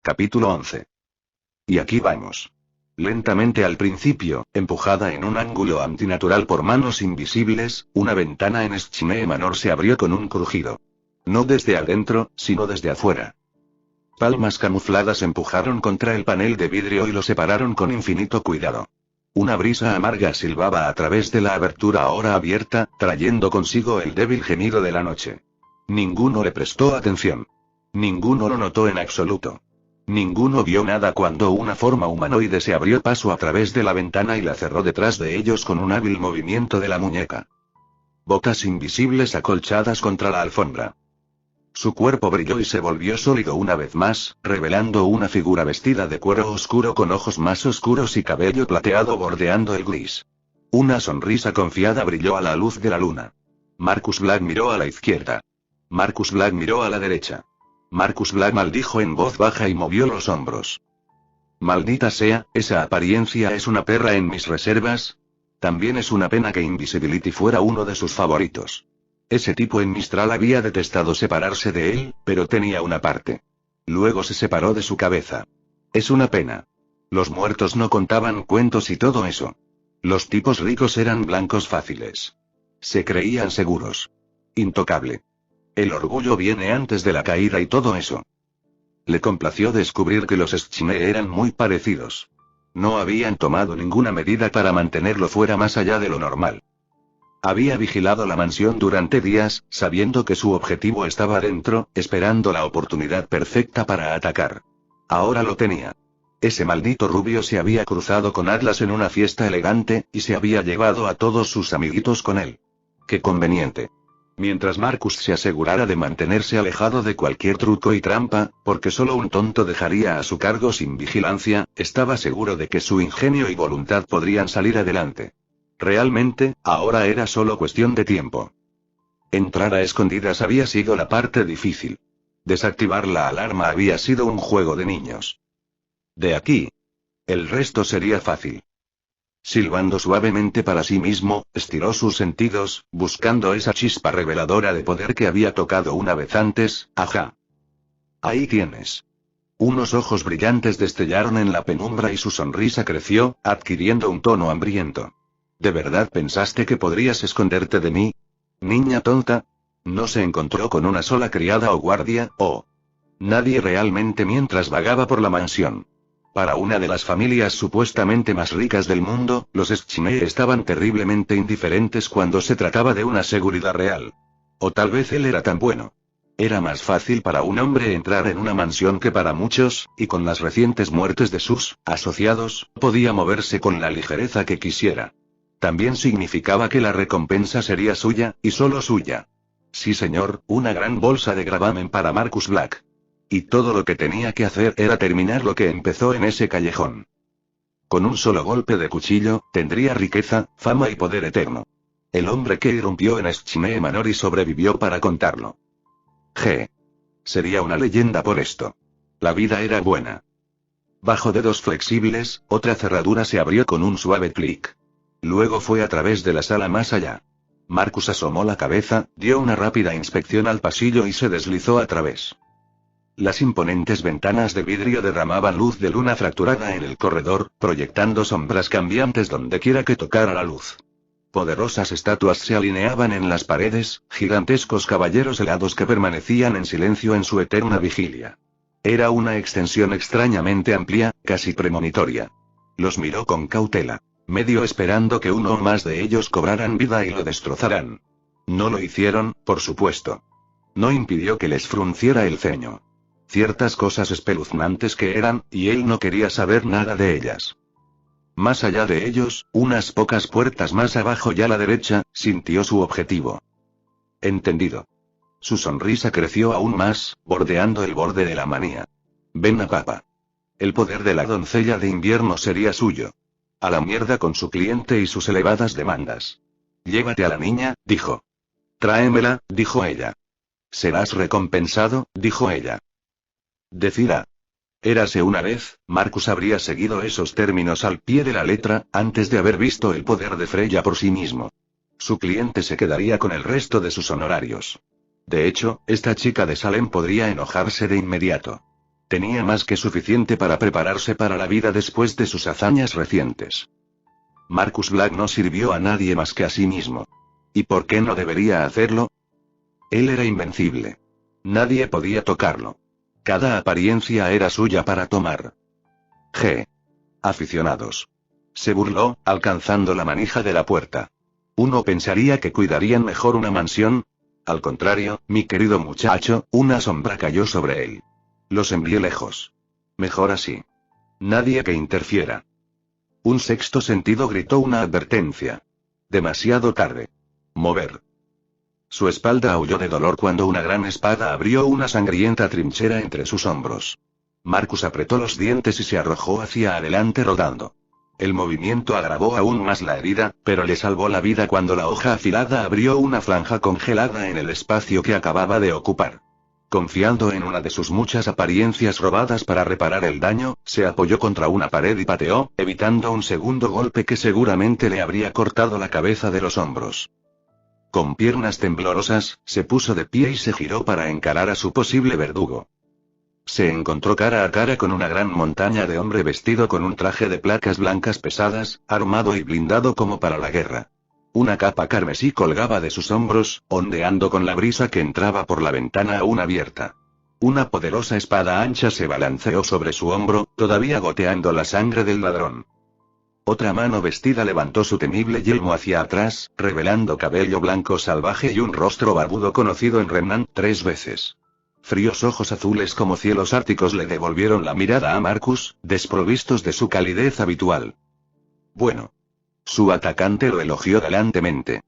Capítulo 11. Y aquí vamos. Lentamente al principio, empujada en un ángulo antinatural por manos invisibles, una ventana en Schmee Manor se abrió con un crujido. No desde adentro, sino desde afuera. Palmas camufladas empujaron contra el panel de vidrio y lo separaron con infinito cuidado. Una brisa amarga silbaba a través de la abertura ahora abierta, trayendo consigo el débil gemido de la noche. Ninguno le prestó atención. Ninguno lo notó en absoluto. Ninguno vio nada cuando una forma humanoide se abrió paso a través de la ventana y la cerró detrás de ellos con un hábil movimiento de la muñeca. Botas invisibles acolchadas contra la alfombra. Su cuerpo brilló y se volvió sólido una vez más, revelando una figura vestida de cuero oscuro con ojos más oscuros y cabello plateado bordeando el gris. Una sonrisa confiada brilló a la luz de la luna. Marcus Black miró a la izquierda. Marcus Black miró a la derecha. Marcus Black maldijo en voz baja y movió los hombros. Maldita sea, esa apariencia es una perra en mis reservas. También es una pena que Invisibility fuera uno de sus favoritos. Ese tipo en Mistral había detestado separarse de él, pero tenía una parte. Luego se separó de su cabeza. Es una pena. Los muertos no contaban cuentos y todo eso. Los tipos ricos eran blancos fáciles. Se creían seguros. Intocable. El orgullo viene antes de la caída y todo eso. Le complació descubrir que los Schmee eran muy parecidos. No habían tomado ninguna medida para mantenerlo fuera más allá de lo normal. Había vigilado la mansión durante días, sabiendo que su objetivo estaba dentro, esperando la oportunidad perfecta para atacar. Ahora lo tenía. Ese maldito rubio se había cruzado con Atlas en una fiesta elegante, y se había llevado a todos sus amiguitos con él. ¡Qué conveniente! Mientras Marcus se asegurara de mantenerse alejado de cualquier truco y trampa, porque solo un tonto dejaría a su cargo sin vigilancia, estaba seguro de que su ingenio y voluntad podrían salir adelante. Realmente, ahora era solo cuestión de tiempo. Entrar a escondidas había sido la parte difícil. Desactivar la alarma había sido un juego de niños. De aquí. El resto sería fácil. Silbando suavemente para sí mismo, estiró sus sentidos, buscando esa chispa reveladora de poder que había tocado una vez antes. Ajá. Ahí tienes. Unos ojos brillantes destellaron en la penumbra y su sonrisa creció, adquiriendo un tono hambriento. ¿De verdad pensaste que podrías esconderte de mí? Niña tonta. No se encontró con una sola criada o guardia, o nadie realmente mientras vagaba por la mansión. Para una de las familias supuestamente más ricas del mundo, los Schmee estaban terriblemente indiferentes cuando se trataba de una seguridad real. O tal vez él era tan bueno. Era más fácil para un hombre entrar en una mansión que para muchos, y con las recientes muertes de sus asociados, podía moverse con la ligereza que quisiera. También significaba que la recompensa sería suya, y solo suya. Sí señor, una gran bolsa de gravamen para Marcus Black. Y todo lo que tenía que hacer era terminar lo que empezó en ese callejón. Con un solo golpe de cuchillo, tendría riqueza, fama y poder eterno. El hombre que irrumpió en Schmee Manor y sobrevivió para contarlo. Sería una leyenda por esto. La vida era buena. Bajo dedos flexibles, otra cerradura se abrió con un suave clic. Luego fue a través de la sala más allá. Marcus asomó la cabeza, dio una rápida inspección al pasillo y se deslizó a través. Las imponentes ventanas de vidrio derramaban luz de luna fracturada en el corredor, proyectando sombras cambiantes dondequiera que tocara la luz. Poderosas estatuas se alineaban en las paredes, gigantescos caballeros helados que permanecían en silencio en su eterna vigilia. Era una extensión extrañamente amplia, casi premonitoria. Los miró con cautela, medio esperando que uno o más de ellos cobraran vida y lo destrozaran. No lo hicieron, por supuesto. No impidió que les frunciera el ceño. Ciertas cosas espeluznantes que eran, y él no quería saber nada de ellas. Más allá de ellos, unas pocas puertas más abajo y a la derecha, sintió su objetivo. Entendido. Su sonrisa creció aún más, bordeando el borde de la manía. Ven a papa. El poder de la doncella de invierno sería suyo. A la mierda con su cliente y sus elevadas demandas. Llévate a la niña, dijo. Tráemela, dijo ella. Serás recompensado, dijo ella. Decida. Érase una vez, Marcus habría seguido esos términos al pie de la letra, antes de haber visto el poder de Freya por sí mismo. Su cliente se quedaría con el resto de sus honorarios. De hecho, esta chica de Salem podría enojarse de inmediato. Tenía más que suficiente para prepararse para la vida después de sus hazañas recientes. Marcus Black no sirvió a nadie más que a sí mismo. ¿Y por qué no debería hacerlo? Él era invencible. Nadie podía tocarlo. Cada apariencia era suya para tomar. Aficionados. Se burló, alcanzando la manija de la puerta. Uno pensaría que cuidarían mejor una mansión. Al contrario, mi querido muchacho, una sombra cayó sobre él. Los envié lejos. Mejor así. Nadie que interfiera. Un sexto sentido gritó una advertencia. Demasiado tarde. Mover. Su espalda aulló de dolor cuando una gran espada abrió una sangrienta trinchera entre sus hombros. Marcus apretó los dientes y se arrojó hacia adelante rodando. El movimiento agravó aún más la herida, pero le salvó la vida cuando la hoja afilada abrió una franja congelada en el espacio que acababa de ocupar. Confiando en una de sus muchas apariencias robadas para reparar el daño, se apoyó contra una pared y pateó, evitando un segundo golpe que seguramente le habría cortado la cabeza de los hombros. Con piernas temblorosas, se puso de pie y se giró para encarar a su posible verdugo. Se encontró cara a cara con una gran montaña de hombre vestido con un traje de placas blancas pesadas, armado y blindado como para la guerra. Una capa carmesí colgaba de sus hombros, ondeando con la brisa que entraba por la ventana aún abierta. Una poderosa espada ancha se balanceó sobre su hombro, todavía goteando la sangre del ladrón. Otra mano vestida levantó su temible yelmo hacia atrás, revelando cabello blanco salvaje y un rostro barbudo conocido en Remnant 3 veces. Fríos ojos azules como cielos árticos le devolvieron la mirada a Marcus, desprovistos de su calidez habitual. Bueno. Su atacante lo elogió galantemente.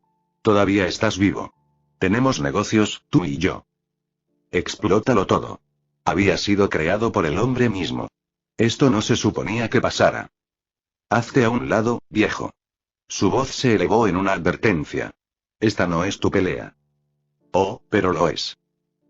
Todavía estás vivo. Tenemos negocios, tú y yo. Explótalo todo. Había sido creado por el hombre mismo. Esto no se suponía que pasara. Hazte a un lado, viejo. Su voz se elevó en una advertencia. Esta no es tu pelea. Oh, pero lo es.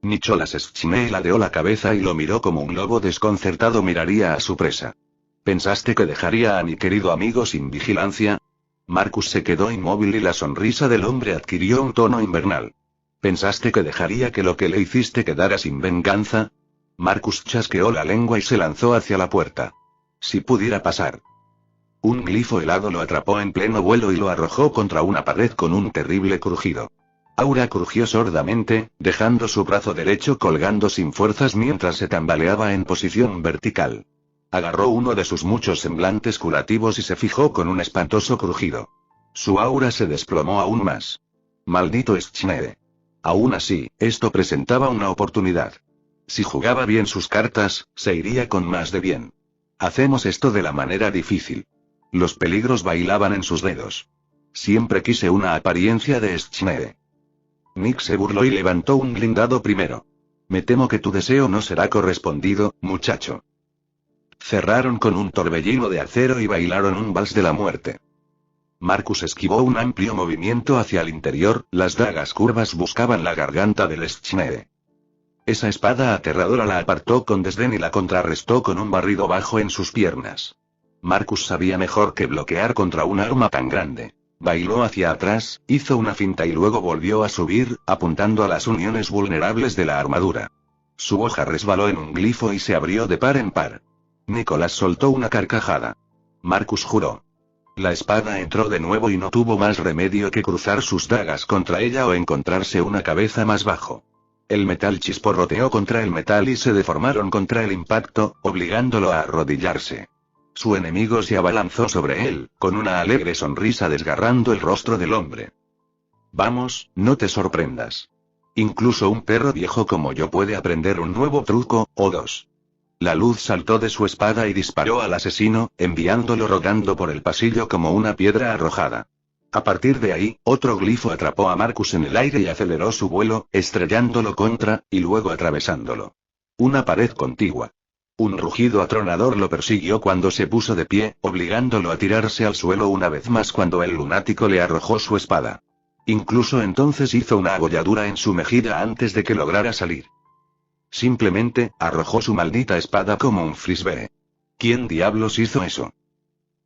Nicholas Schmee ladeó la cabeza y lo miró como un lobo desconcertado miraría a su presa. ¿Pensaste que dejaría a mi querido amigo sin vigilancia? Marcus se quedó inmóvil y la sonrisa del hombre adquirió un tono invernal. ¿Pensaste que dejaría que lo que le hiciste quedara sin venganza? Marcus chasqueó la lengua y se lanzó hacia la puerta. Si pudiera pasar. Un glifo helado lo atrapó en pleno vuelo y lo arrojó contra una pared con un terrible crujido. Aura crujió sordamente, dejando su brazo derecho colgando sin fuerzas mientras se tambaleaba en posición vertical. Agarró uno de sus muchos semblantes curativos y se fijó con un espantoso crujido. Su aura se desplomó aún más. Maldito Schmee. Aún así, esto presentaba una oportunidad. Si jugaba bien sus cartas, se iría con más de bien. Hacemos esto de la manera difícil. Los peligros bailaban en sus dedos. Siempre quise una apariencia de Schmee. Nick se burló y levantó un blindado primero. Me temo que tu deseo no será correspondido, muchacho. Cerraron con un torbellino de acero y bailaron un vals de la muerte. Marcus esquivó un amplio movimiento hacia el interior, las dagas curvas buscaban la garganta del Schmee. Esa espada aterradora la apartó con desdén y la contrarrestó con un barrido bajo en sus piernas. Marcus sabía mejor que bloquear contra un arma tan grande. Bailó hacia atrás, hizo una finta y luego volvió a subir, apuntando a las uniones vulnerables de la armadura. Su hoja resbaló en un glifo y se abrió de par en par. Nicholas soltó una carcajada. Marcus juró. La espada entró de nuevo y no tuvo más remedio que cruzar sus dagas contra ella o encontrarse una cabeza más bajo. El metal chisporroteó contra el metal y se deformaron contra el impacto, obligándolo a arrodillarse. Su enemigo se abalanzó sobre él, con una alegre sonrisa desgarrando el rostro del hombre. Vamos, no te sorprendas. Incluso un perro viejo como yo puede aprender un nuevo truco, o dos. La luz saltó de su espada y disparó al asesino, enviándolo rodando por el pasillo como una piedra arrojada. A partir de ahí, otro glifo atrapó a Marcus en el aire y aceleró su vuelo, estrellándolo contra, y luego atravesándolo. Una pared contigua. Un rugido atronador lo persiguió cuando se puso de pie, obligándolo a tirarse al suelo una vez más cuando el lunático le arrojó su espada. Incluso entonces hizo una agolladura en su mejilla antes de que lograra salir. Simplemente, arrojó su maldita espada como un frisbee. ¿Quién diablos hizo eso?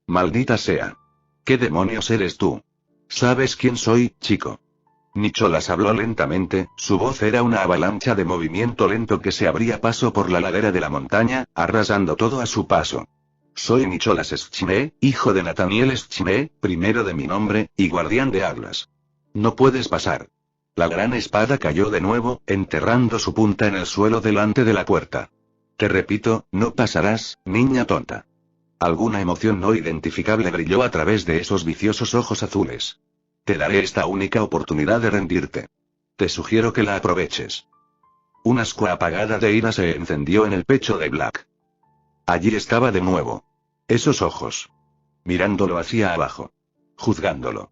Maldita sea. ¿Qué demonios eres tú? ¿Sabes quién soy, chico? Nicholas habló lentamente, su voz era una avalancha de movimiento lento que se abría paso por la ladera de la montaña, arrasando todo a su paso. Soy Nicholas Schme, hijo de Nathaniel Schme, primero de mi nombre, y guardián de Atlas. No puedes pasar. La gran espada cayó de nuevo, enterrando su punta en el suelo delante de la puerta. Te repito, no pasarás, niña tonta. Alguna emoción no identificable brilló a través de esos viciosos ojos azules. Te daré esta única oportunidad de rendirte. Te sugiero que la aproveches. Una ascua apagada de ira se encendió en el pecho de Black. Allí estaba de nuevo. Esos ojos. Mirándolo hacia abajo. Juzgándolo.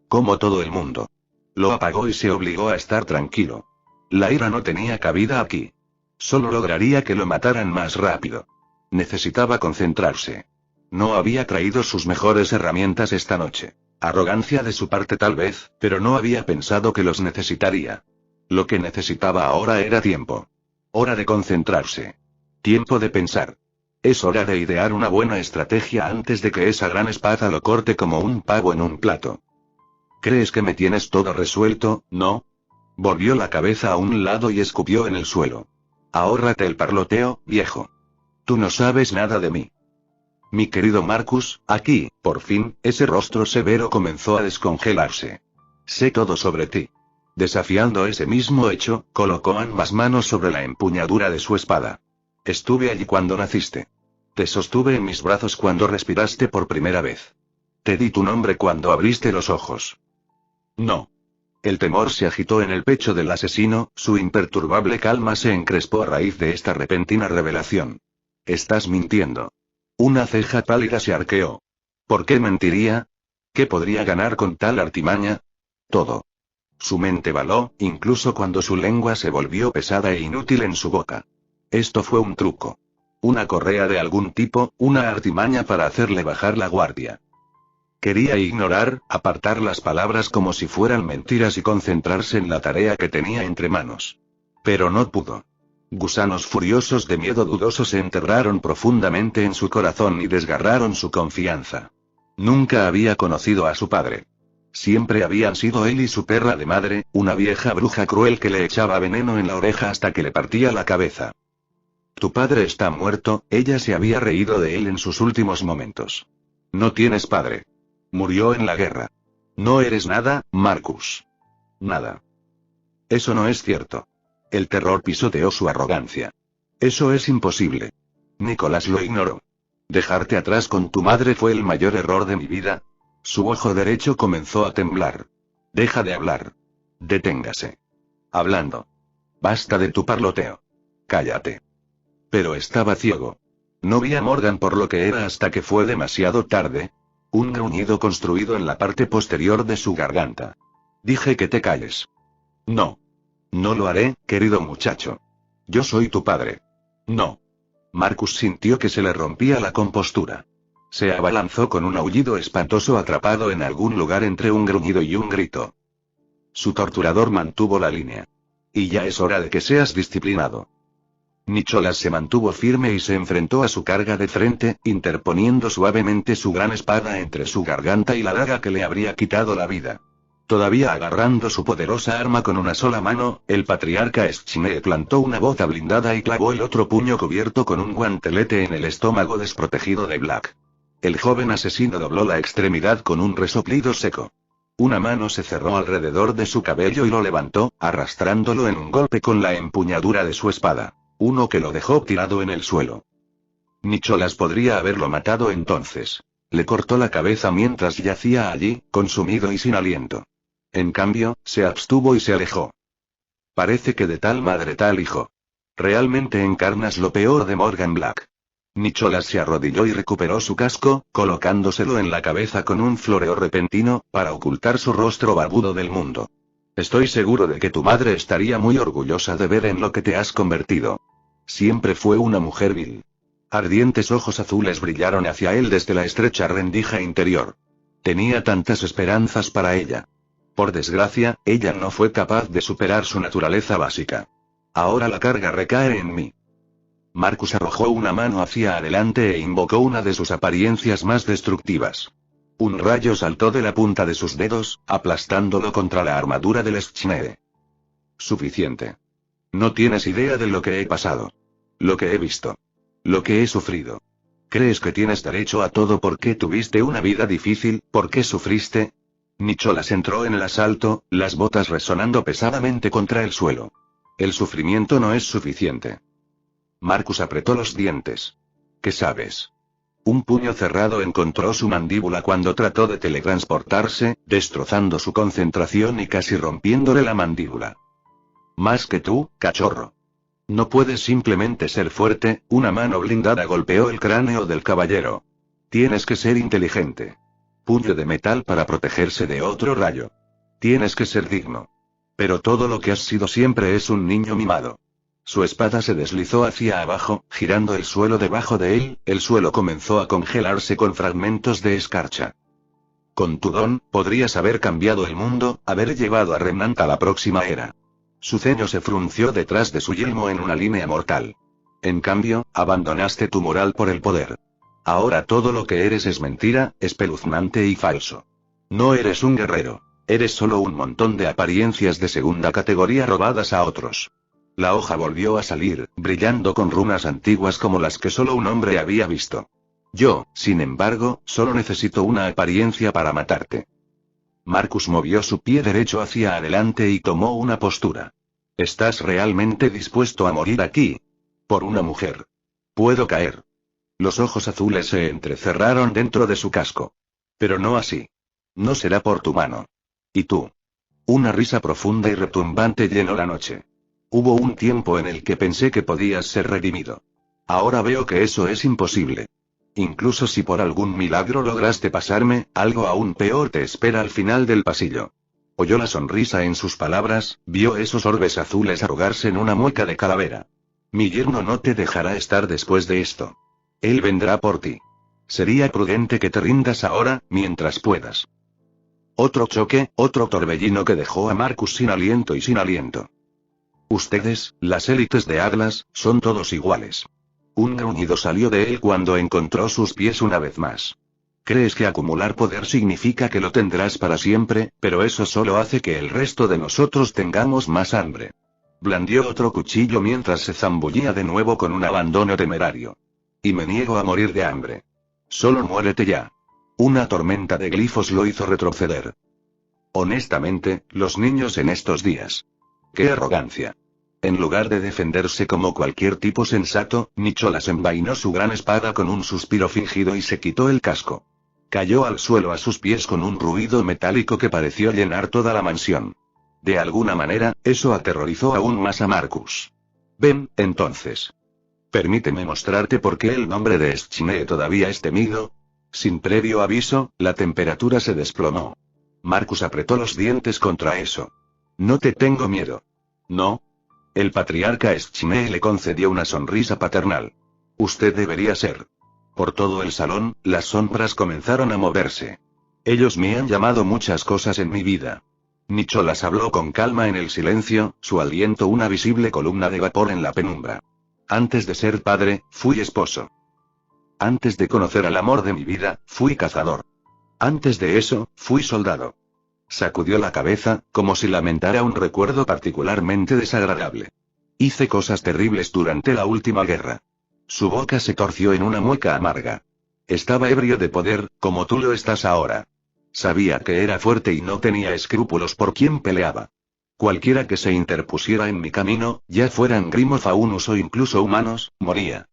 Como todo el mundo. Lo apagó y se obligó a estar tranquilo. La ira no tenía cabida aquí. Solo lograría que lo mataran más rápido. Necesitaba concentrarse. No había traído sus mejores herramientas esta noche. Arrogancia de su parte tal vez, pero no había pensado que los necesitaría. Lo que necesitaba ahora era tiempo. Hora de concentrarse. Tiempo de pensar. Es hora de idear una buena estrategia antes de que esa gran espada lo corte como un pavo en un plato. ¿Crees que me tienes todo resuelto, no? Volvió la cabeza a un lado y escupió en el suelo. Ahórrate el parloteo, viejo. Tú no sabes nada de mí. Mi querido Marcus, aquí, por fin, ese rostro severo comenzó a descongelarse. Sé todo sobre ti. Desafiando ese mismo hecho, colocó ambas manos sobre la empuñadura de su espada. Estuve allí cuando naciste. Te sostuve en mis brazos cuando respiraste por primera vez. Te di tu nombre cuando abriste los ojos. No. El temor se agitó en el pecho del asesino, su imperturbable calma se encrespó a raíz de esta repentina revelación. Estás mintiendo. Una ceja pálida se arqueó. ¿Por qué mentiría? ¿Qué podría ganar con tal artimaña? Todo. Su mente baló, incluso cuando su lengua se volvió pesada e inútil en su boca. Esto fue un truco. Una correa de algún tipo, una artimaña para hacerle bajar la guardia. Quería ignorar, apartar las palabras como si fueran mentiras y concentrarse en la tarea que tenía entre manos. Pero no pudo. Gusanos furiosos de miedo dudoso se enterraron profundamente en su corazón y desgarraron su confianza. Nunca había conocido a su padre. Siempre habían sido él y su perra de madre, una vieja bruja cruel que le echaba veneno en la oreja hasta que le partía la cabeza. Tu padre está muerto, ella se había reído de él en sus últimos momentos. No tienes padre. Murió en la guerra. No eres nada, Marcus. Nada. Eso no es cierto. El terror pisoteó su arrogancia. Eso es imposible. Nicholas lo ignoró. Dejarte atrás con tu madre fue el mayor error de mi vida. Su ojo derecho comenzó a temblar. Deja de hablar. Deténgase. Hablando. Basta de tu parloteo. Cállate. Pero estaba ciego. No vi a Morgan por lo que era hasta que fue demasiado tarde. Un gruñido construido en la parte posterior de su garganta. Dije que te calles. No. No lo haré, querido muchacho. Yo soy tu padre. No. Marcus sintió que se le rompía la compostura. Se abalanzó con un aullido espantoso atrapado en algún lugar entre un gruñido y un grito. Su torturador mantuvo la línea. Y ya es hora de que seas disciplinado. Nicholas se mantuvo firme y se enfrentó a su carga de frente, interponiendo suavemente su gran espada entre su garganta y la daga que le habría quitado la vida. Todavía agarrando su poderosa arma con una sola mano, el patriarca Schme plantó una bota blindada y clavó el otro puño cubierto con un guantelete en el estómago desprotegido de Black. El joven asesino dobló la extremidad con un resoplido seco. Una mano se cerró alrededor de su cabello y lo levantó, arrastrándolo en un golpe con la empuñadura de su espada. Uno que lo dejó tirado en el suelo. Nicholas podría haberlo matado entonces. Le cortó la cabeza mientras yacía allí, consumido y sin aliento. En cambio, se abstuvo y se alejó. Parece que de tal madre tal hijo. Realmente encarnas lo peor de Morgan Black. Nicholas se arrodilló y recuperó su casco, colocándoselo en la cabeza con un floreo repentino, para ocultar su rostro barbudo del mundo. Estoy seguro de que tu madre estaría muy orgullosa de ver en lo que te has convertido. Siempre fue una mujer vil. Ardientes ojos azules brillaron hacia él desde la estrecha rendija interior. Tenía tantas esperanzas para ella. Por desgracia, ella no fue capaz de superar su naturaleza básica. Ahora la carga recae en mí. Marcus arrojó una mano hacia adelante e invocó una de sus apariencias más destructivas. Un rayo saltó de la punta de sus dedos, aplastándolo contra la armadura del Schnee. Suficiente. No tienes idea de lo que he pasado. Lo que he visto. Lo que he sufrido. ¿Crees que tienes derecho a todo porque tuviste una vida difícil, porque sufriste? Nicholas entró en el asalto, las botas resonando pesadamente contra el suelo. El sufrimiento no es suficiente. Marcus apretó los dientes. ¿Qué sabes? Un puño cerrado encontró su mandíbula cuando trató de teletransportarse, destrozando su concentración y casi rompiéndole la mandíbula. Más que tú, cachorro. No puedes simplemente ser fuerte, una mano blindada golpeó el cráneo del caballero. Tienes que ser inteligente. Puño de metal para protegerse de otro rayo. Tienes que ser digno. Pero todo lo que has sido siempre es un niño mimado. Su espada se deslizó hacia abajo, girando el suelo debajo de él, el suelo comenzó a congelarse con fragmentos de escarcha. Con tu don, podrías haber cambiado el mundo, haber llevado a Remnant a la próxima era. Su ceño se frunció detrás de su yelmo en una línea mortal. En cambio, abandonaste tu moral por el poder. Ahora todo lo que eres es mentira, espeluznante y falso. No eres un guerrero. Eres solo un montón de apariencias de segunda categoría robadas a otros. La hoja volvió a salir, brillando con runas antiguas como las que solo un hombre había visto. Yo, sin embargo, solo necesito una apariencia para matarte. Marcus movió su pie derecho hacia adelante y tomó una postura. ¿Estás realmente dispuesto a morir aquí? Por una mujer. Puedo caer. Los ojos azules se entrecerraron dentro de su casco. Pero no así. No será por tu mano. ¿Y tú? Una risa profunda y retumbante llenó la noche. Hubo un tiempo en el que pensé que podías ser redimido. Ahora veo que eso es imposible. Incluso si por algún milagro lograste pasarme, algo aún peor te espera al final del pasillo. Oyó la sonrisa en sus palabras, vio esos orbes azules arrugarse en una mueca de calavera. Mi yerno no te dejará estar después de esto. Él vendrá por ti. Sería prudente que te rindas ahora, mientras puedas. Otro choque, otro torbellino que dejó a Marcus sin aliento y sin aliento. Ustedes, las élites de Atlas, son todos iguales. Un gruñido salió de él cuando encontró sus pies una vez más. Crees que acumular poder significa que lo tendrás para siempre, pero eso solo hace que el resto de nosotros tengamos más hambre. Blandió otro cuchillo mientras se zambullía de nuevo con un abandono temerario. Y me niego a morir de hambre. Solo muérete ya. Una tormenta de glifos lo hizo retroceder. Honestamente, los niños en estos días. ¡Qué arrogancia! En lugar de defenderse como cualquier tipo sensato, Nicholas envainó su gran espada con un suspiro fingido y se quitó el casco. Cayó al suelo a sus pies con un ruido metálico que pareció llenar toda la mansión. De alguna manera, eso aterrorizó aún más a Marcus. Ven, entonces. Permíteme mostrarte por qué el nombre de Schnee todavía es temido. Sin previo aviso, la temperatura se desplomó. Marcus apretó los dientes contra eso. No te tengo miedo. No. El patriarca Schnee le concedió una sonrisa paternal. Usted debería ser. Por todo el salón, las sombras comenzaron a moverse. Ellos me han llamado muchas cosas en mi vida. Nicholas habló con calma en el silencio, su aliento una visible columna de vapor en la penumbra. Antes de ser padre, fui esposo. Antes de conocer al amor de mi vida, fui cazador. Antes de eso, fui soldado. Sacudió la cabeza, como si lamentara un recuerdo particularmente desagradable. Hice cosas terribles durante la última guerra. Su boca se torció en una mueca amarga. Estaba ebrio de poder, como tú lo estás ahora. Sabía que era fuerte y no tenía escrúpulos por quien peleaba. Cualquiera que se interpusiera en mi camino, ya fueran Grimofaunus o incluso humanos, moría.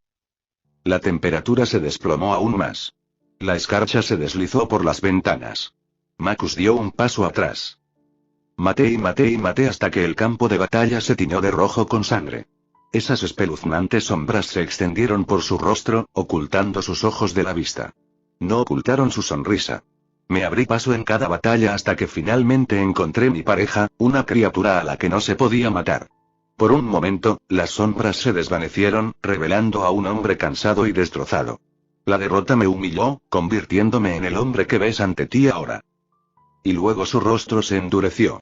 La temperatura se desplomó aún más. La escarcha se deslizó por las ventanas. Marcus dio un paso atrás. Maté y maté y maté hasta que el campo de batalla se tiñó de rojo con sangre. Esas espeluznantes sombras se extendieron por su rostro, ocultando sus ojos de la vista. No ocultaron su sonrisa. Me abrí paso en cada batalla hasta que finalmente encontré mi pareja, una criatura a la que no se podía matar. Por un momento, las sombras se desvanecieron, revelando a un hombre cansado y destrozado. La derrota me humilló, convirtiéndome en el hombre que ves ante ti ahora. Y luego su rostro se endureció.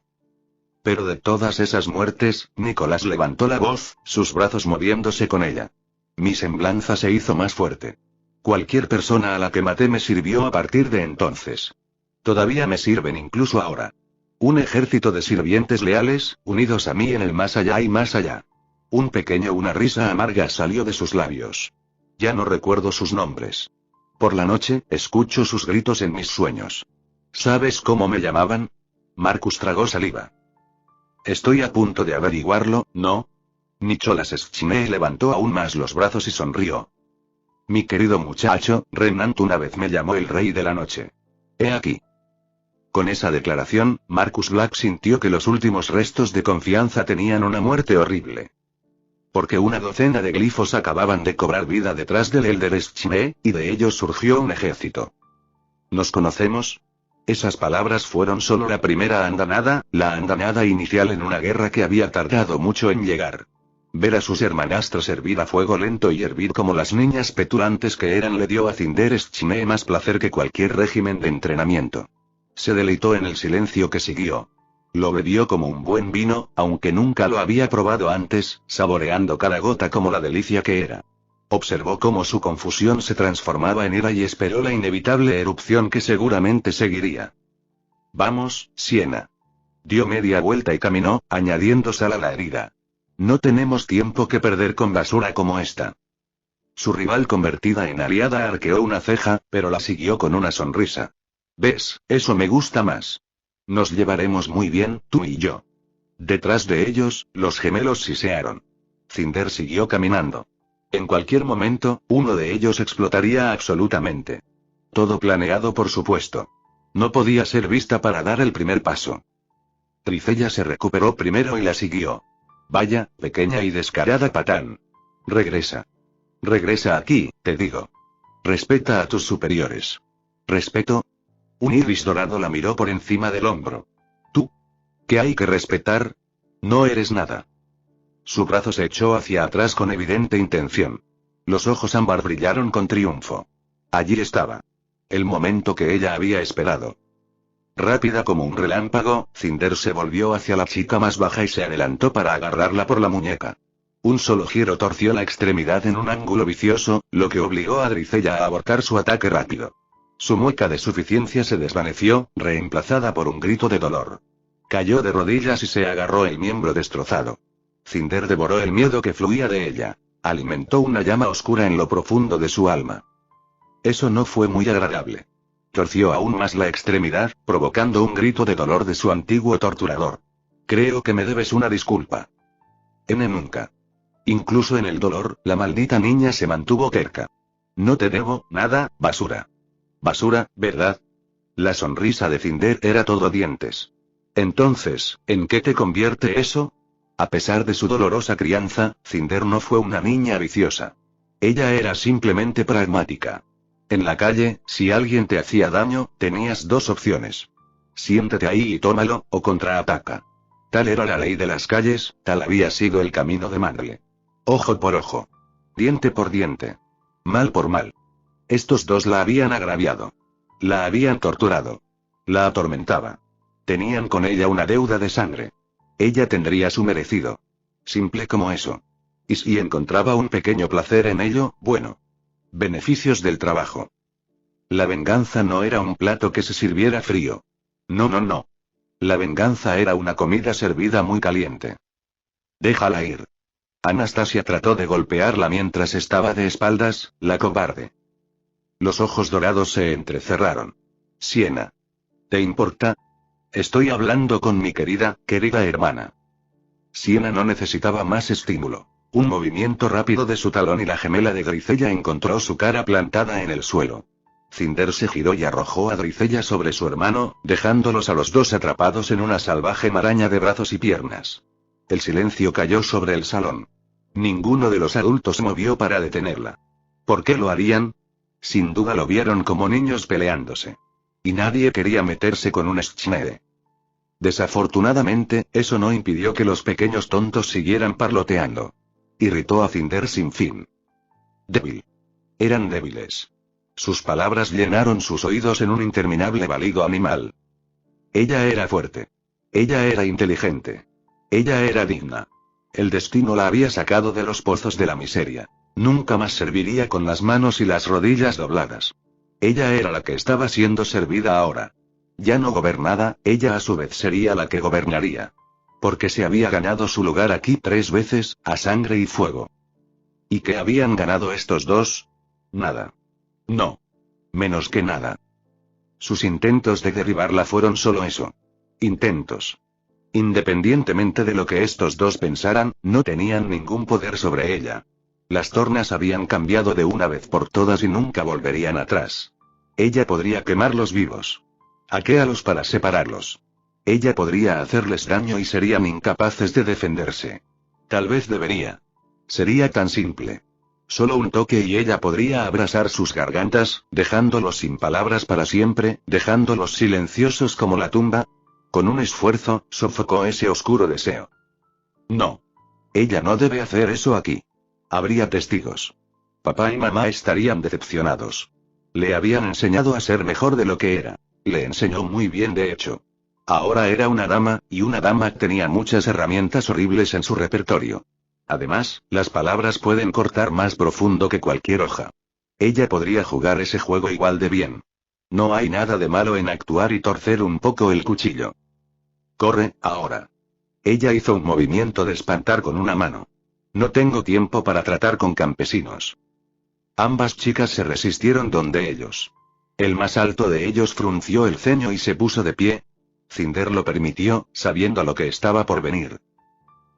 Pero de todas esas muertes, Nicholas levantó la voz, sus brazos moviéndose con ella. Mi semblanza se hizo más fuerte. Cualquier persona a la que maté me sirvió a partir de entonces. Todavía me sirven incluso ahora. Un ejército de sirvientes leales, unidos a mí en el más allá y más allá. Una risa amarga salió de sus labios. Ya no recuerdo sus nombres. Por la noche, escucho sus gritos en mis sueños. ¿Sabes cómo me llamaban? Marcus tragó saliva. Estoy a punto de averiguarlo, ¿no? Nicholas Schmee levantó aún más los brazos y sonrió. Mi querido muchacho, Renan una vez me llamó el rey de la noche. He aquí. Con esa declaración, Marcus Black sintió que los últimos restos de confianza tenían una muerte horrible. Porque una docena de glifos acababan de cobrar vida detrás del Elder Schmee, y de ellos surgió un ejército. ¿Nos conocemos? Esas palabras fueron solo la primera andanada, la andanada inicial en una guerra que había tardado mucho en llegar. Ver a sus hermanastros hervir a fuego lento y hervir como las niñas petulantes que eran le dio a Cinder Schmee más placer que cualquier régimen de entrenamiento. Se deleitó en el silencio que siguió. Lo bebió como un buen vino, aunque nunca lo había probado antes, saboreando cada gota como la delicia que era. Observó cómo su confusión se transformaba en ira y esperó la inevitable erupción que seguramente seguiría. Vamos, Siena. Dio media vuelta y caminó, añadiendo sal a la herida. No tenemos tiempo que perder con basura como esta. Su rival convertida en aliada arqueó una ceja, pero la siguió con una sonrisa. ¿Ves? Eso me gusta más. Nos llevaremos muy bien, tú y yo. Detrás de ellos, los gemelos sisearon. Cinder siguió caminando. En cualquier momento, uno de ellos explotaría absolutamente. Todo planeado por supuesto. No podía ser vista para dar el primer paso. Tricella se recuperó primero y la siguió. Vaya, pequeña y descarada patán. Regresa. Regresa aquí, te digo. Respeta a tus superiores. ¿Respeto? Un iris dorado la miró por encima del hombro. ¿Tú? ¿Qué hay que respetar? No eres nada. Su brazo se echó hacia atrás con evidente intención. Los ojos ámbar brillaron con triunfo. Allí estaba. El momento que ella había esperado. Rápida como un relámpago, Cinder se volvió hacia la chica más baja y se adelantó para agarrarla por la muñeca. Un solo giro torció la extremidad en un ángulo vicioso, lo que obligó a Dricella a abortar su ataque rápido. Su mueca de suficiencia se desvaneció, reemplazada por un grito de dolor. Cayó de rodillas y se agarró el miembro destrozado. Cinder devoró el miedo que fluía de ella. Alimentó una llama oscura en lo profundo de su alma. Eso no fue muy agradable. Torció aún más la extremidad, provocando un grito de dolor de su antiguo torturador. Creo que me debes una disculpa. Nunca. Incluso en el dolor, la maldita niña se mantuvo terca. No te debo nada, basura. Basura, ¿verdad? La sonrisa de Cinder era todo dientes. Entonces, ¿en qué te convierte eso? A pesar de su dolorosa crianza, Cinder no fue una niña viciosa. Ella era simplemente pragmática. En la calle, si alguien te hacía daño, tenías dos opciones. Siéntete ahí y tómalo, o contraataca. Tal era la ley de las calles, tal había sido el camino de Mangle. Ojo por ojo. Diente por diente. Mal por mal. Estos dos la habían agraviado. La habían torturado. La atormentaba. Tenían con ella una deuda de sangre. Ella tendría su merecido. Simple como eso. Y si encontraba un pequeño placer en ello, bueno. Beneficios del trabajo. La venganza no era un plato que se sirviera frío. No. La venganza era una comida servida muy caliente. Déjala ir. Anastasia trató de golpearla mientras estaba de espaldas, la cobarde. Los ojos dorados se entrecerraron. Siena. ¿Te importa? Estoy hablando con mi querida hermana. Siena no necesitaba más estímulo. Un movimiento rápido de su talón y la gemela de Dricella encontró su cara plantada en el suelo. Cinder se giró y arrojó a Dricella sobre su hermano, dejándolos a los dos atrapados en una salvaje maraña de brazos y piernas. El silencio cayó sobre el salón. Ninguno de los adultos se movió para detenerla. ¿Por qué lo harían? Sin duda lo vieron como niños peleándose. Y nadie quería meterse con un Schmee. Desafortunadamente, eso no impidió que los pequeños tontos siguieran parloteando. Irritó a Cinder sin fin. Débil. Eran débiles. Sus palabras llenaron sus oídos en un interminable balido animal. Ella era fuerte. Ella era inteligente. Ella era digna. El destino la había sacado de los pozos de la miseria. Nunca más serviría con las manos y las rodillas dobladas. Ella era la que estaba siendo servida ahora. Ya no gobernada, ella a su vez sería la que gobernaría. Porque se había ganado su lugar aquí 3 veces, a sangre y fuego. ¿Y qué habían ganado estos dos? Nada. No. Menos que nada. Sus intentos de derribarla fueron solo eso. Intentos. Independientemente de lo que estos dos pensaran, no tenían ningún poder sobre ella. Las tornas habían cambiado de una vez por todas y nunca volverían atrás. Ella podría quemarlos vivos. Aquéalos para separarlos. Ella podría hacerles daño y serían incapaces de defenderse. Tal vez debería. Sería tan simple. Solo un toque y ella podría abrasar sus gargantas, dejándolos sin palabras para siempre, dejándolos silenciosos como la tumba. Con un esfuerzo, sofocó ese oscuro deseo. No. Ella no debe hacer eso aquí. Habría testigos. Papá y mamá estarían decepcionados. Le habían enseñado a ser mejor de lo que era. Le enseñó muy bien de hecho. Ahora era una dama, y una dama tenía muchas herramientas horribles en su repertorio. Además, las palabras pueden cortar más profundo que cualquier hoja. Ella podría jugar ese juego igual de bien. No hay nada de malo en actuar y torcer un poco el cuchillo. Corre, ahora. Ella hizo un movimiento de espantar con una mano. No tengo tiempo para tratar con campesinos. Ambas chicas se resistieron donde ellos. El más alto de ellos frunció el ceño y se puso de pie. Cinder lo permitió, sabiendo lo que estaba por venir.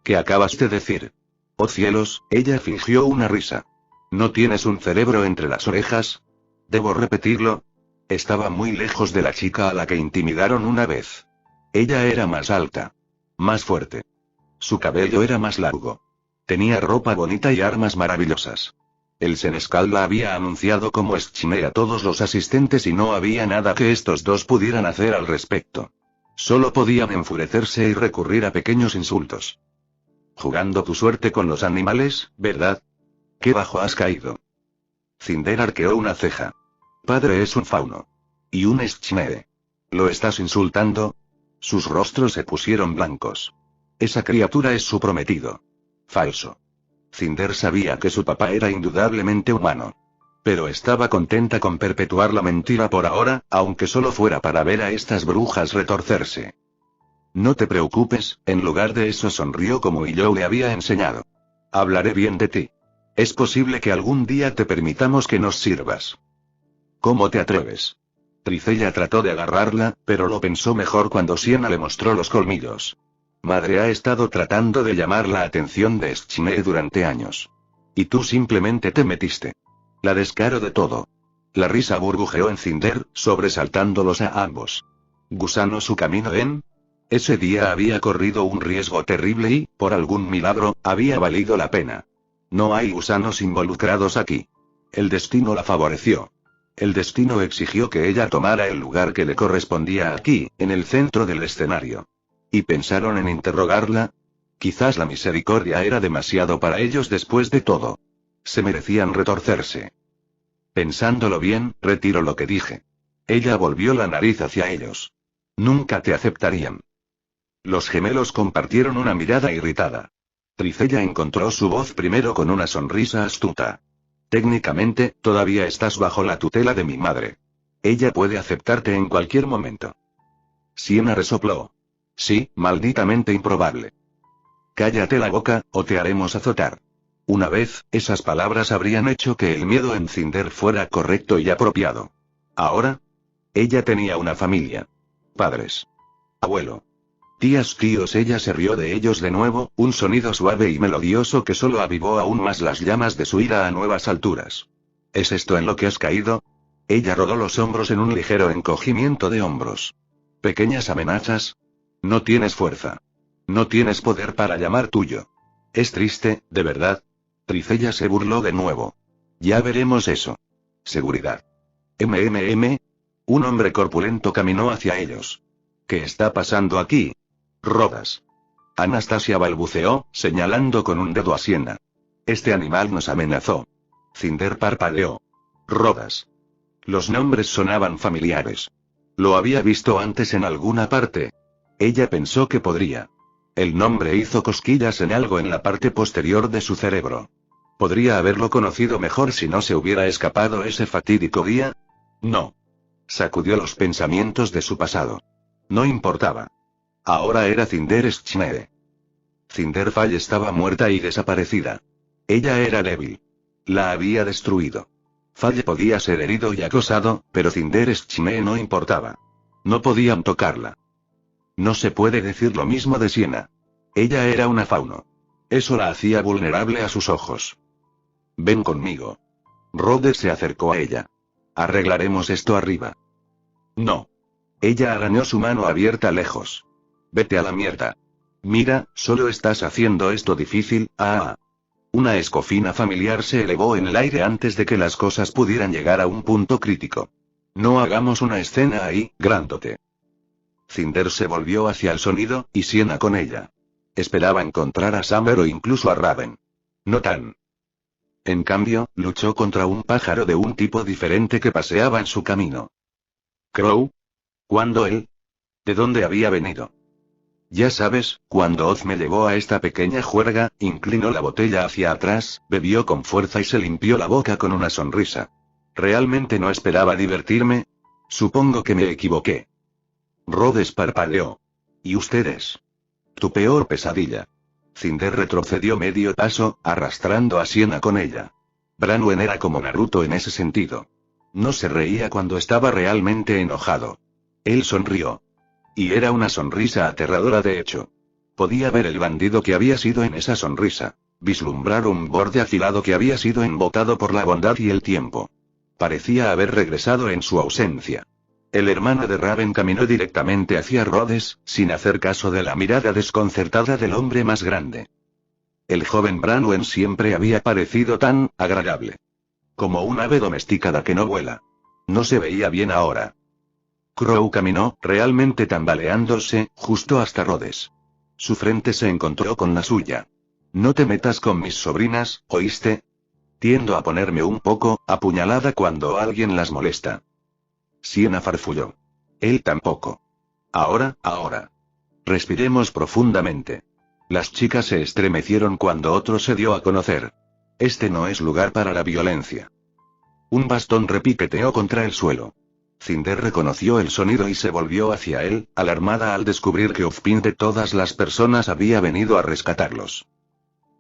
¿Qué acabas de decir? Oh cielos, ella fingió una risa. ¿No tienes un cerebro entre las orejas? ¿Debo repetirlo? Estaba muy lejos de la chica a la que intimidaron una vez. Ella era más alta. Más fuerte. Su cabello era más largo. Tenía ropa bonita y armas maravillosas. El senescal la había anunciado como Schne a todos los asistentes y no había nada que estos dos pudieran hacer al respecto. Solo podían enfurecerse y recurrir a pequeños insultos. Jugando tu suerte con los animales, ¿verdad? ¿Qué bajo has caído? Cinder arqueó una ceja. Padre es un fauno. Y un Schne. ¿Lo estás insultando? Sus rostros se pusieron blancos. Esa criatura es su prometido. Falso. Cinder sabía que su papá era indudablemente humano. Pero estaba contenta con perpetuar la mentira por ahora, aunque solo fuera para ver a estas brujas retorcerse. No te preocupes, en lugar de eso sonrió como yo le había enseñado. Hablaré bien de ti. Es posible que algún día te permitamos que nos sirvas. ¿Cómo te atreves? Tricella trató de agarrarla, pero lo pensó mejor cuando Siena le mostró los colmillos. Madre ha estado tratando de llamar la atención de Schne durante años. Y tú simplemente te metiste. La descaro de todo. La risa burbujeó en Cinder, sobresaltándolos a ambos. ¿Gusano su camino en? Ese día había corrido un riesgo terrible y, por algún milagro, había valido la pena. No hay gusanos involucrados aquí. El destino la favoreció. El destino exigió que ella tomara el lugar que le correspondía aquí, en el centro del escenario. ¿Y pensaron en interrogarla? Quizás la misericordia era demasiado para ellos después de todo. Se merecían retorcerse. Pensándolo bien, retiro lo que dije. Ella volvió la nariz hacia ellos. Nunca te aceptarían. Los gemelos compartieron una mirada irritada. Tricella encontró su voz primero con una sonrisa astuta. Técnicamente, todavía estás bajo la tutela de mi madre. Ella puede aceptarte en cualquier momento. Siena resopló. Sí, malditamente improbable. Cállate la boca, o te haremos azotar. Una vez, esas palabras habrían hecho que el miedo en Cinder fuera correcto y apropiado. Ahora, ella tenía una familia. Padres. Abuelo. Tías, tíos. Ella se rió de ellos de nuevo, un sonido suave y melodioso que solo avivó aún más las llamas de su ira a nuevas alturas. ¿Es esto en lo que has caído? Ella rodó los hombros en un ligero encogimiento de hombros. ¿Pequeñas amenazas? No tienes fuerza. No tienes poder para llamar tuyo. Es triste, de verdad. Tricella se burló de nuevo. Ya veremos eso. Seguridad. Un hombre corpulento caminó hacia ellos. ¿Qué está pasando aquí? Rodas. Anastasia balbuceó, señalando con un dedo a Siena. Este animal nos amenazó. Cinder parpadeó. Rodas. Los nombres sonaban familiares. Lo había visto antes en alguna parte. Ella pensó que podría. El nombre hizo cosquillas en algo en la parte posterior de su cerebro. ¿Podría haberlo conocido mejor si no se hubiera escapado ese fatídico día? No. Sacudió los pensamientos de su pasado. No importaba. Ahora era Cinder Schnee. Cinderfall estaba muerta y desaparecida. Ella era débil. La había destruido. Falle podía ser herido y acosado, pero Cinder Schnee no importaba. No podían tocarla. No se puede decir lo mismo de Siena. Ella era una fauno. Eso la hacía vulnerable a sus ojos. Ven conmigo. Rhodes se acercó a ella. Arreglaremos esto arriba. No. Ella arañó su mano abierta lejos. Vete a la mierda. Mira, solo estás haciendo esto difícil. Una escofina familiar se elevó en el aire antes de que las cosas pudieran llegar a un punto crítico. No hagamos una escena ahí, grandote. Cinder se volvió hacia el sonido, y Siena con ella. Esperaba encontrar a Summer o incluso a Raven. No tan. En cambio, luchó contra un pájaro de un tipo diferente que paseaba en su camino. ¿Crow? ¿Cuándo él? ¿De dónde había venido? Ya sabes, cuando Oz me llevó a esta pequeña juerga, inclinó la botella hacia atrás, bebió con fuerza y se limpió la boca con una sonrisa. ¿Realmente no esperaba divertirme? Supongo que me equivoqué. Rhodes parpadeó. ¿Y ustedes? Tu peor pesadilla. Cinder retrocedió medio paso, arrastrando a Siena con ella. Branwen era como Naruto en ese sentido. No se reía cuando estaba realmente enojado. Él sonrió. Y era una sonrisa aterradora de hecho. Podía ver el bandido que había sido en esa sonrisa. Vislumbrar un borde afilado que había sido embotado por la bondad y el tiempo. Parecía haber regresado en su ausencia. El hermano de Raven caminó directamente hacia Rhodes, sin hacer caso de la mirada desconcertada del hombre más grande. El joven Branwen siempre había parecido tan agradable. Como un ave domesticada que no vuela. No se veía bien ahora. Crow caminó, realmente tambaleándose, justo hasta Rhodes. Su frente se encontró con la suya. No te metas con mis sobrinas, ¿oíste? Tiendo a ponerme un poco apuñalada cuando alguien las molesta. Siena farfulló. Él tampoco. Ahora. Respiremos profundamente. Las chicas se estremecieron cuando otro se dio a conocer. Este no es lugar para la violencia. Un bastón repiqueteó contra el suelo. Cinder reconoció el sonido y se volvió hacia él, alarmada al descubrir que Ozpin de todas las personas había venido a rescatarlos.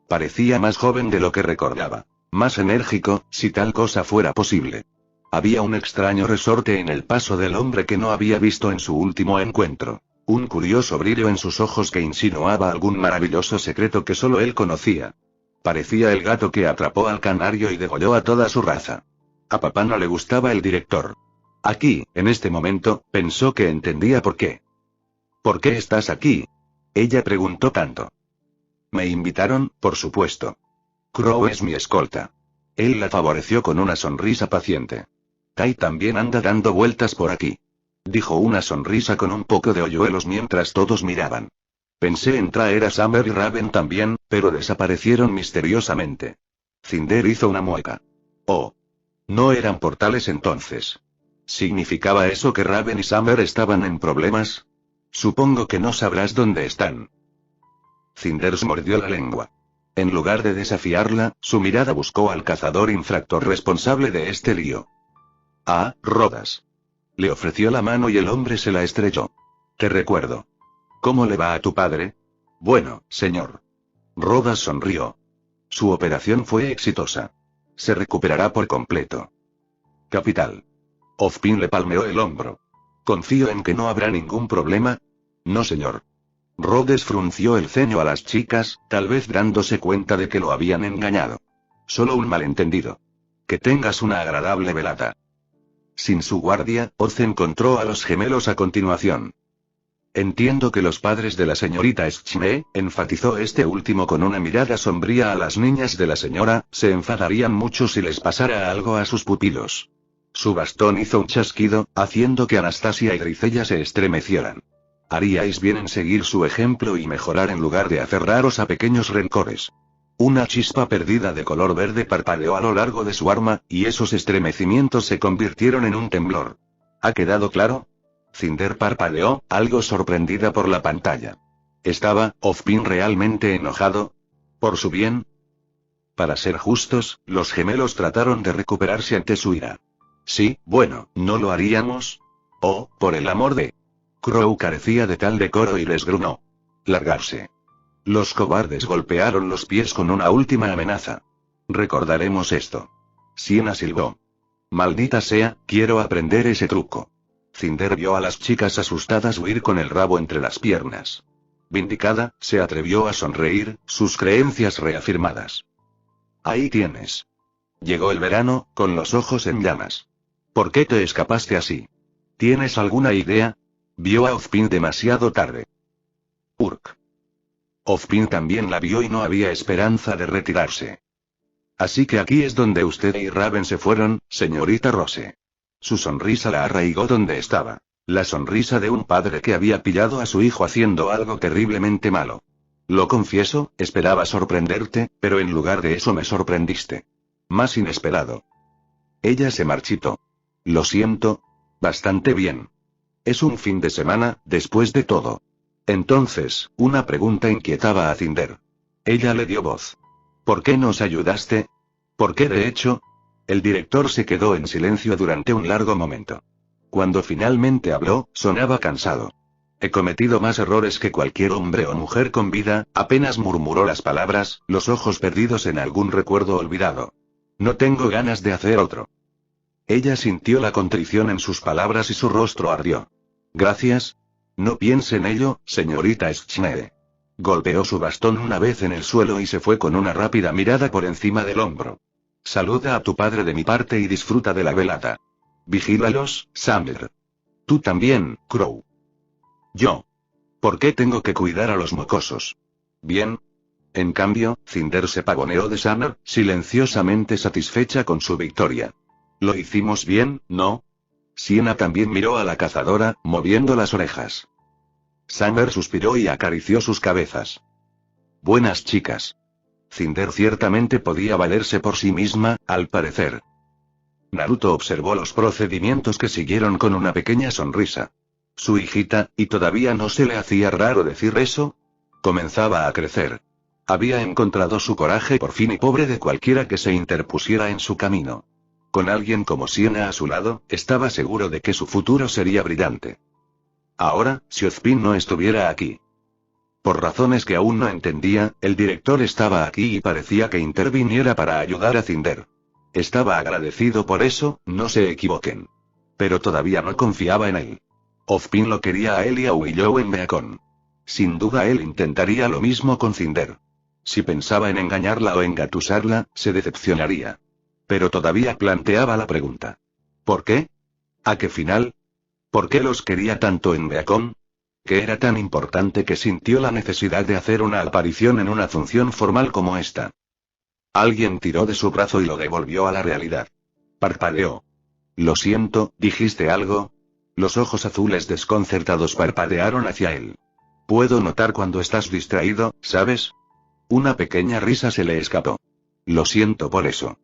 Parecía más joven de lo que recordaba. Más enérgico, si tal cosa fuera posible. Había un extraño resorte en el paso del hombre que no había visto en su último encuentro. Un curioso brillo en sus ojos que insinuaba algún maravilloso secreto que solo él conocía. Parecía el gato que atrapó al canario y degolló a toda su raza. A papá no le gustaba el director. Aquí, en este momento, pensó que entendía por qué. ¿Por qué estás aquí? Ella preguntó tanto. Me invitaron, por supuesto. Crow es mi escolta. Él la favoreció con una sonrisa paciente. Kai también anda dando vueltas por aquí. Dijo una sonrisa con un poco de hoyuelos mientras todos miraban. Pensé en traer a Summer y Raven también, pero desaparecieron misteriosamente. Cinder hizo una mueca. Oh. No eran portales entonces. ¿Significaba eso que Raven y Summer estaban en problemas? Supongo que no sabrás dónde están. Cinder mordió la lengua. En lugar de desafiarla, su mirada buscó al cazador infractor responsable de este lío. Rhodes. Le ofreció la mano y el hombre se la estrechó. Te recuerdo. ¿Cómo le va a tu padre? Bueno, señor. Rhodes sonrió. Su operación fue exitosa. Se recuperará por completo. Capital. Ozpin le palmeó el hombro. ¿Confío en que no habrá ningún problema? No, señor. Rhodes frunció el ceño a las chicas, tal vez dándose cuenta de que lo habían engañado. Solo un malentendido. Que tengas una agradable velada. Sin su guardia, Oz encontró a los gemelos a continuación. Entiendo que los padres de la señorita Schnee, enfatizó este último con una mirada sombría a las niñas de la señora, se enfadarían mucho si les pasara algo a sus pupilos. Su bastón hizo un chasquido, haciendo que Anastasia y Grisella se estremecieran. Haríais bien en seguir su ejemplo y mejorar en lugar de aferraros a pequeños rencores. Una chispa perdida de color verde parpadeó a lo largo de su arma, y esos estremecimientos se convirtieron en un temblor. ¿Ha quedado claro? Cinder parpadeó, algo sorprendida por la pantalla. ¿Estaba Ozpin realmente enojado? ¿Por su bien? Para ser justos, los gemelos trataron de recuperarse ante su ira. Sí, bueno, ¿no lo haríamos? Oh, por el amor de... Crow carecía de tal decoro y les grunó. Largarse. Los cobardes golpearon los pies con una última amenaza. Recordaremos esto. Siena silbó. Maldita sea, quiero aprender ese truco. Cinder vio a las chicas asustadas huir con el rabo entre las piernas. Vindicada, se atrevió a sonreír, sus creencias reafirmadas. Ahí tienes. Llegó el verano, con los ojos en llamas. ¿Por qué te escapaste así? ¿Tienes alguna idea? Vio a Ozpin demasiado tarde. Urk. Ozpin también la vio y no había esperanza de retirarse. Así que aquí es donde usted y Raven se fueron, señorita Rose. Su sonrisa la arraigó donde estaba. La sonrisa de un padre que había pillado a su hijo haciendo algo terriblemente malo. Lo confieso, esperaba sorprenderte, pero en lugar de eso me sorprendiste. Más inesperado. Ella se marchitó. Lo siento. Bastante bien. Es un fin de semana, después de todo. Entonces, una pregunta inquietaba a Cinder. Ella le dio voz. ¿Por qué nos ayudaste? ¿Por qué de hecho? El director se quedó en silencio durante un largo momento. Cuando finalmente habló, sonaba cansado. He cometido más errores que cualquier hombre o mujer con vida, apenas murmuró las palabras, los ojos perdidos en algún recuerdo olvidado. No tengo ganas de hacer otro. Ella sintió la contrición en sus palabras y su rostro ardió. Gracias. No piense en ello, señorita Schneede. Golpeó su bastón una vez en el suelo y se fue con una rápida mirada por encima del hombro. Saluda a tu padre de mi parte y disfruta de la velada. Vigílalos, Summer. Tú también, Crow. Yo. ¿Por qué tengo que cuidar a los mocosos? Bien. En cambio, Cinder se pavoneó de Summer, silenciosamente satisfecha con su victoria. Lo hicimos bien, ¿no? Siena también miró a la cazadora, moviendo las orejas. Summer suspiró y acarició sus cabezas. Buenas chicas. Cinder ciertamente podía valerse por sí misma, al parecer. Naruto observó los procedimientos que siguieron con una pequeña sonrisa. Su hijita, ¿y todavía no se le hacía raro decir eso? Comenzaba a crecer. Había encontrado su coraje por fin y pobre de cualquiera que se interpusiera en su camino. Con alguien como Siena a su lado, estaba seguro de que su futuro sería brillante. Ahora, si Ozpin no estuviera aquí. Por razones que aún no entendía, el director estaba aquí y parecía que interviniera para ayudar a Cinder. Estaba agradecido por eso, no se equivoquen. Pero todavía no confiaba en él. Ozpin lo quería a él y a Willow en Beacon. Sin duda él intentaría lo mismo con Cinder. Si pensaba en engañarla o engatusarla, se decepcionaría. Pero todavía planteaba la pregunta. ¿Por qué? ¿A qué final? ¿Por qué los quería tanto en Beacon? ¿Qué era tan importante que sintió la necesidad de hacer una aparición en una función formal como esta? Alguien tiró de su brazo y lo devolvió a la realidad. Parpadeó. Lo siento, ¿dijiste algo? Los ojos azules desconcertados parpadearon hacia él. Puedo notar cuando estás distraído, ¿sabes? Una pequeña risa se le escapó. Lo siento por eso.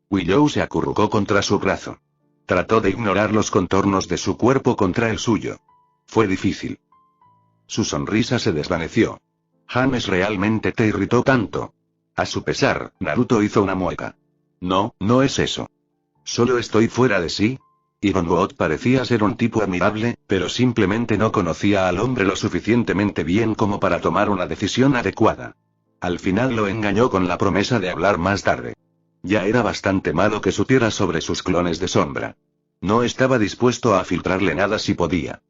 Willow se acurrucó contra su brazo. Trató de ignorar los contornos de su cuerpo contra el suyo. Fue difícil. Su sonrisa se desvaneció. James realmente te irritó tanto. A su pesar, Naruto hizo una mueca. No, no es eso. Solo estoy fuera de sí. Ironwood parecía ser un tipo admirable, pero simplemente no conocía al hombre lo suficientemente bien como para tomar una decisión adecuada. Al final lo engañó con la promesa de hablar más tarde. Ya era bastante malo que supiera sobre sus clones de sombra. No estaba dispuesto a filtrarle nada si podía.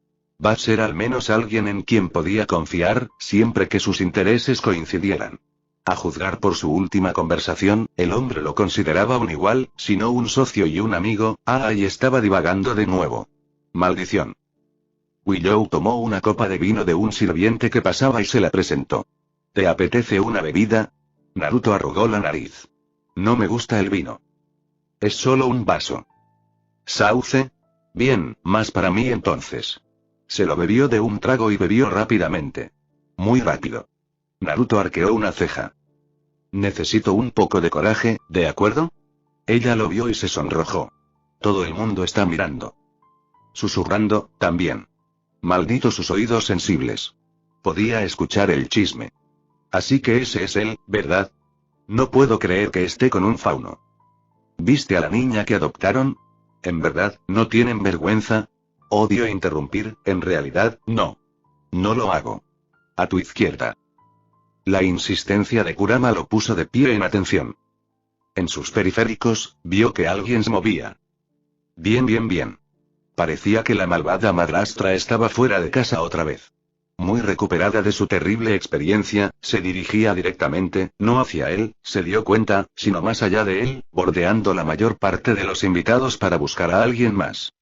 Va a ser al menos alguien en quien podía confiar, siempre que sus intereses coincidieran. A juzgar por su última conversación, el hombre lo consideraba un igual, si no un socio y un amigo. Y estaba divagando de nuevo. Maldición. Willow tomó una copa de vino de un sirviente que pasaba y se la presentó. ¿Te apetece una bebida? Naruto arrugó la nariz. No me gusta el vino. Es solo un vaso. ¿Sauce? Bien, más para mí entonces. Se lo bebió de un trago y bebió rápidamente. Muy rápido. Naruto arqueó una ceja. Necesito un poco de coraje, ¿de acuerdo? Ella lo vio y se sonrojó. Todo el mundo está mirando. Susurrando, también. Malditos sus oídos sensibles. Podía escuchar el chisme. Así que ese es él, ¿verdad? No puedo creer que esté con un fauno. ¿Viste a la niña que adoptaron? ¿En verdad, no tienen vergüenza? Odio interrumpir, en realidad, no. No lo hago. A tu izquierda. La insistencia de Kurama lo puso de pie en atención. En sus periféricos, vio que alguien se movía. Bien. Parecía que la malvada madrastra estaba fuera de casa otra vez. Muy recuperada de su terrible experiencia, se dirigía directamente, no hacia él, se dio cuenta, sino más allá de él, bordeando la mayor parte de los invitados para buscar a alguien más.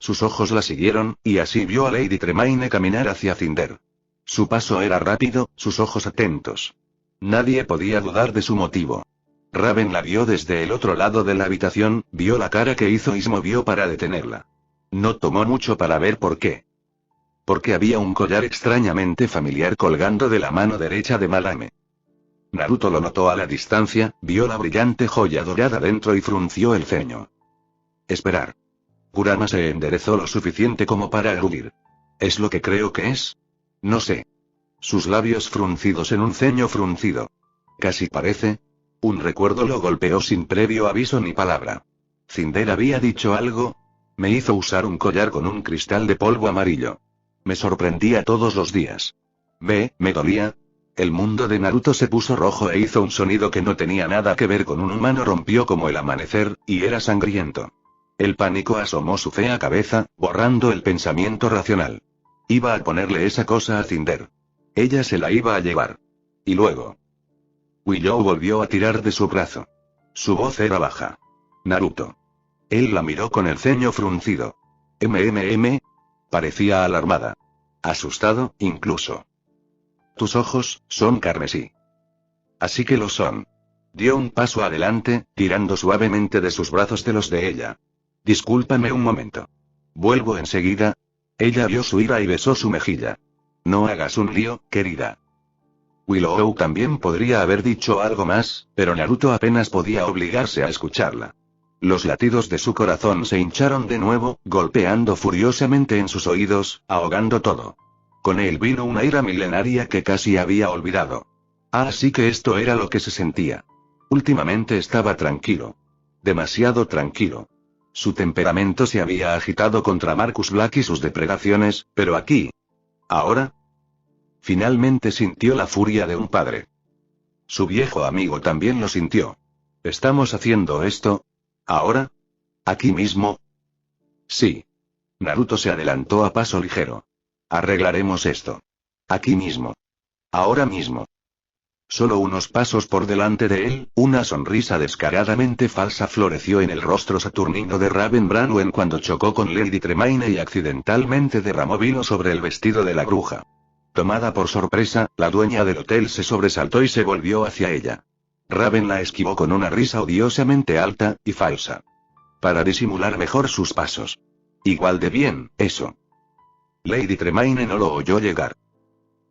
Sus ojos la siguieron, y así vio a Lady Tremaine caminar hacia Cinder. Su paso era rápido, sus ojos atentos. Nadie podía dudar de su motivo. Raven la vio desde el otro lado de la habitación, vio la cara que hizo y se movió para detenerla. No tomó mucho para ver por qué. Porque había un collar extrañamente familiar colgando de la mano derecha de Madame. Naruto lo notó a la distancia, vio la brillante joya dorada dentro y frunció el ceño. Esperar. Kurama se enderezó lo suficiente como para gruñir. ¿Es lo que creo que es? No sé. Sus labios fruncidos en un ceño fruncido. Casi parece. Un recuerdo lo golpeó sin previo aviso ni palabra. ¿Cinder había dicho algo? Me hizo usar un collar con un cristal de polvo amarillo. Me sorprendía todos los días. Me dolía. El mundo de Naruto se puso rojo e hizo un sonido que no tenía nada que ver con un humano, rompió como el amanecer, y era sangriento. El pánico asomó su fea cabeza, borrando el pensamiento racional. Iba a ponerle esa cosa a Cinder. Ella se la iba a llevar. Y luego. Willow volvió a tirar de su brazo. Su voz era baja. Naruto. Él la miró con el ceño fruncido. Parecía alarmada. Asustado, incluso. Tus ojos, son carmesí. Así que lo son. Dio un paso adelante, tirando suavemente de sus brazos de los de ella. Discúlpame un momento. Vuelvo enseguida. Ella vio su ira y besó su mejilla. No hagas un lío, querida. Willow también podría haber dicho algo más, pero Naruto apenas podía obligarse a escucharla. Los latidos de su corazón se hincharon de nuevo, golpeando furiosamente en sus oídos, ahogando todo. Con él vino una ira milenaria que casi había olvidado. Así que esto era lo que se sentía. Últimamente estaba tranquilo. Demasiado tranquilo. Su temperamento se había agitado contra Marcus Black y sus depredaciones, pero aquí. ¿Ahora? Finalmente sintió la furia de un padre. Su viejo amigo también lo sintió. ¿Estamos haciendo esto? ¿Ahora? ¿Aquí mismo? Sí. Naruto se adelantó a paso ligero. Arreglaremos esto. Aquí mismo. Ahora mismo. Solo unos pasos por delante de él, una sonrisa descaradamente falsa floreció en el rostro saturnino de Raven Branwen cuando chocó con Lady Tremaine y accidentalmente derramó vino sobre el vestido de la bruja. Tomada por sorpresa, la dueña del hotel se sobresaltó y se volvió hacia ella. Raven la esquivó con una risa odiosamente alta y falsa. Para disimular mejor sus pasos. Igual de bien, eso. Lady Tremaine no lo oyó llegar.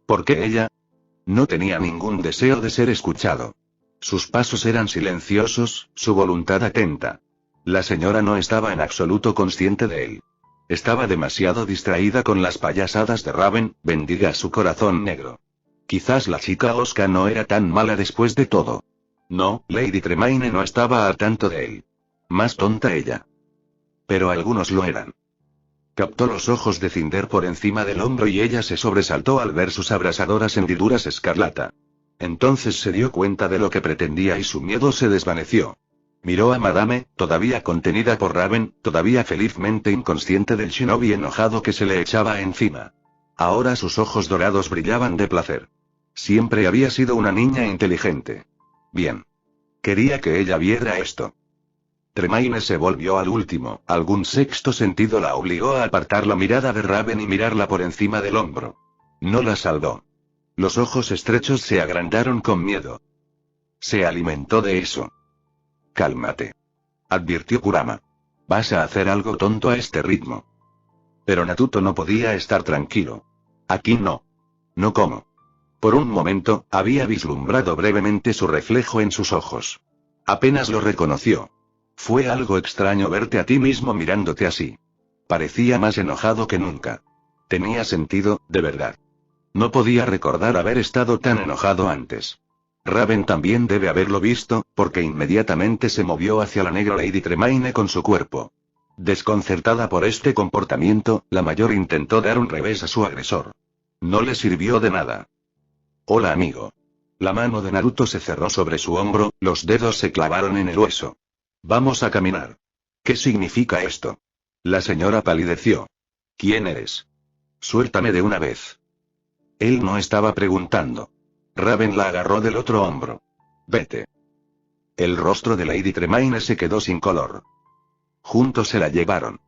¿Por qué ella? No tenía ningún deseo de ser escuchado. Sus pasos eran silenciosos, su voluntad atenta. La señora no estaba en absoluto consciente de él. Estaba demasiado distraída con las payasadas de Raven, bendiga su corazón negro. Quizás la chica Osca no era tan mala después de todo. No, Lady Tremaine no estaba al tanto de él. Más tonta ella. Pero algunos lo eran. Captó los ojos de Cinder por encima del hombro y ella se sobresaltó al ver sus abrasadoras hendiduras escarlata. Entonces se dio cuenta de lo que pretendía y su miedo se desvaneció. Miró a Madame, todavía contenida por Raven, todavía felizmente inconsciente del shinobi enojado que se le echaba encima. Ahora sus ojos dorados brillaban de placer. Siempre había sido una niña inteligente. Bien. Quería que ella viera esto. Tremaine se volvió al último, algún sexto sentido la obligó a apartar la mirada de Raven y mirarla por encima del hombro. No la saldó. Los ojos estrechos se agrandaron con miedo. Se alimentó de eso. Cálmate. Advirtió Kurama. Vas a hacer algo tonto a este ritmo. Pero Naruto no podía estar tranquilo. Aquí no. No como. Por un momento, había vislumbrado brevemente su reflejo en sus ojos. Apenas lo reconoció. Fue algo extraño verte a ti mismo mirándote así. Parecía más enojado que nunca. Tenía sentido, de verdad. No podía recordar haber estado tan enojado antes. Raven también debe haberlo visto, porque inmediatamente se movió hacia la negra Lady Tremaine con su cuerpo. Desconcertada por este comportamiento, la mayor intentó dar un revés a su agresor. No le sirvió de nada. Hola amigo. La mano de Naruto se cerró sobre su hombro, los dedos se clavaron en el hueso. Vamos a caminar. ¿Qué significa esto? La señora palideció. ¿Quién eres? Suéltame de una vez. Él no estaba preguntando. Raven la agarró del otro hombro. Vete. El rostro de Lady Tremaine se quedó sin color. Juntos se la llevaron.